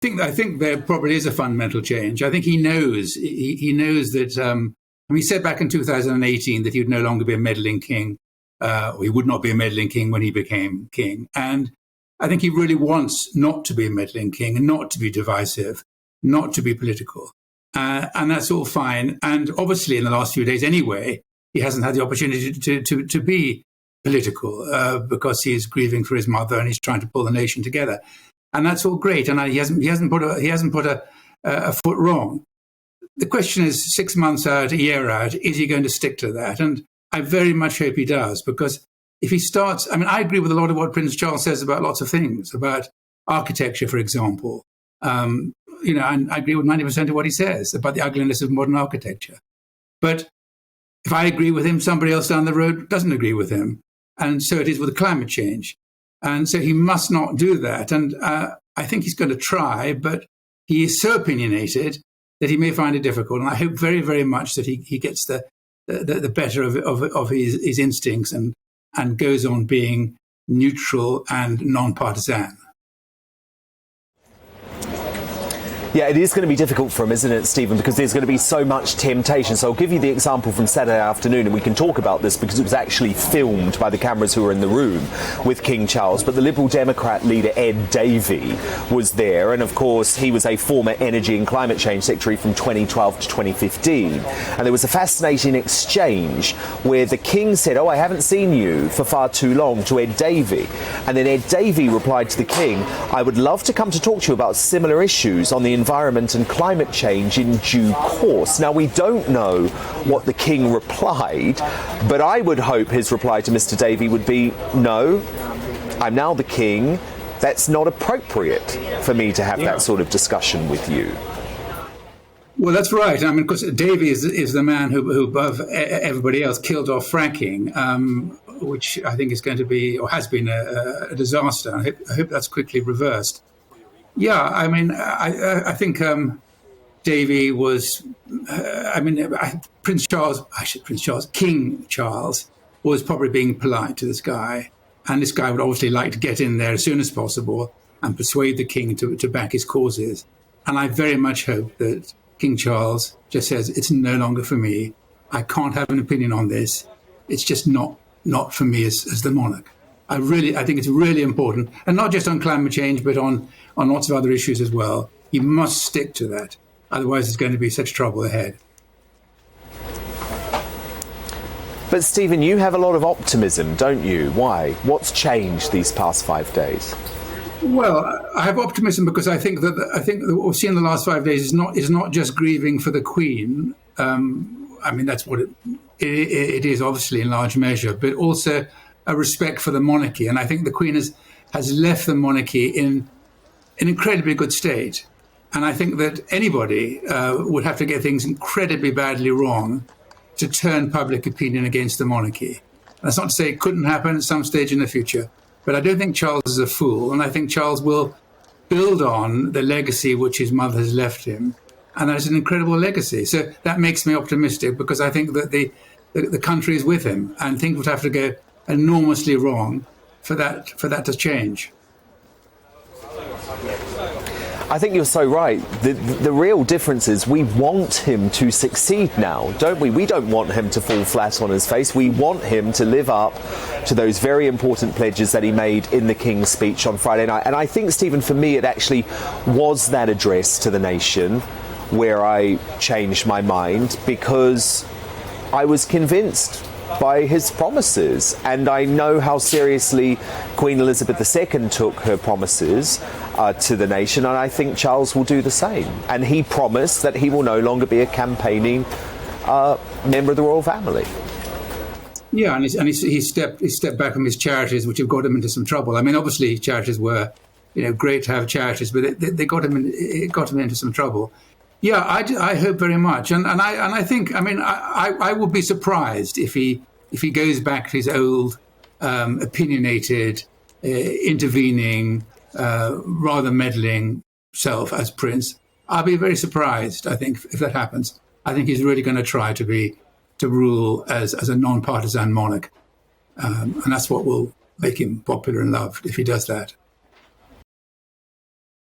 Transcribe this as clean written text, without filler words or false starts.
I think there probably is a fundamental change. I think he knows that. He said back in 2018 that he would no longer be a meddling king, or he would not be a meddling king when he became king. And I think he really wants not to be a meddling king and not to be divisive, not to be political. And that's all fine. And obviously, in the last few days anyway, he hasn't had the opportunity to be political because he is grieving for his mother and he's trying to pull the nation together. And that's all great. And he hasn't put a foot wrong. The question is, 6 months out, a year out, is he going to stick to that? And I very much hope he does, because if he starts, I agree with a lot of what Prince Charles says about lots of things, about architecture, for example. And I agree with 90% of what he says about the ugliness of modern architecture. But if I agree with him, somebody else down the road doesn't agree with him. And so it is with climate change. And so he must not do that. And I think he's going to try, but he is so opinionated that he may find it difficult. And I hope very, very much that he gets the better of his instincts and goes on being neutral and non-partisan. Yeah, it is going to be difficult for him, isn't it, Stephen, because there's going to be so much temptation. So I'll give you the example from Saturday afternoon, and we can talk about this because it was actually filmed by the cameras who were in the room with King Charles. But the Liberal Democrat leader, Ed Davey, was there. And, of course, he was a former Energy and Climate Change Secretary from 2012 to 2015. And there was a fascinating exchange where the King said, "Oh, I haven't seen you for far too long," to Ed Davey. And then Ed Davey replied to the King, "I would love to come to talk to you about similar issues on the environment and climate change in due course." Now, we don't know what the King replied, but I would hope his reply to Mr. Davey would be, "No, I'm now the King. That's not appropriate for me to have that sort of discussion with you." Well, that's right. Of course, Davey is the man who above everybody else, killed off fracking, which I think is going to be, or has been, a disaster. I hope that's quickly reversed. Yeah, I think Davey was, King Charles was probably being polite to this guy. And this guy would obviously like to get in there as soon as possible and persuade the king to back his causes. And I very much hope that King Charles just says, "It's no longer for me. I can't have an opinion on this. It's just not for me as the monarch." I think it's really important, and not just on climate change, but on lots of other issues as well. He must stick to that. Otherwise, there's going to be such trouble ahead. But, Stephen, you have a lot of optimism, don't you? Why? What's changed these past 5 days? Well, I have optimism because I think that what we've seen in the last 5 days is not just grieving for the Queen. That's what it is, obviously, in large measure, but also a respect for the monarchy. And I think the Queen has left the monarchy in an incredibly good state. And I think that anybody would have to get things incredibly badly wrong to turn public opinion against the monarchy. That's not to say it couldn't happen at some stage in the future, but I don't think Charles is a fool. And I think Charles will build on the legacy which his mother has left him. And that is an incredible legacy. So that makes me optimistic, because I think that the country is with him, and things would have to go enormously wrong for that to change. I think you're so right. The real difference is we want him to succeed now, don't we? We don't want him to fall flat on his face. We want him to live up to those very important pledges that he made in the King's speech on Friday night. And I think, Stephen, for me, it actually was that address to the nation where I changed my mind, because I was convinced by his promises. And I know how seriously Queen Elizabeth II took her promises to the nation, and I think Charles will do the same. And he promised that he will no longer be a campaigning member of the royal family. Yeah, and he stepped back from his charities, which have got him into some trouble. Obviously, charities were, great to have charities, but they got him into some trouble. Yeah, I hope very much, and I think I would be surprised if he goes back to his old opinionated, intervening, rather meddling self as Prince. I'll be very surprised, I think, if that happens. I think he's really going to try to rule as a non-partisan monarch, and that's what will make him popular and loved if he does that.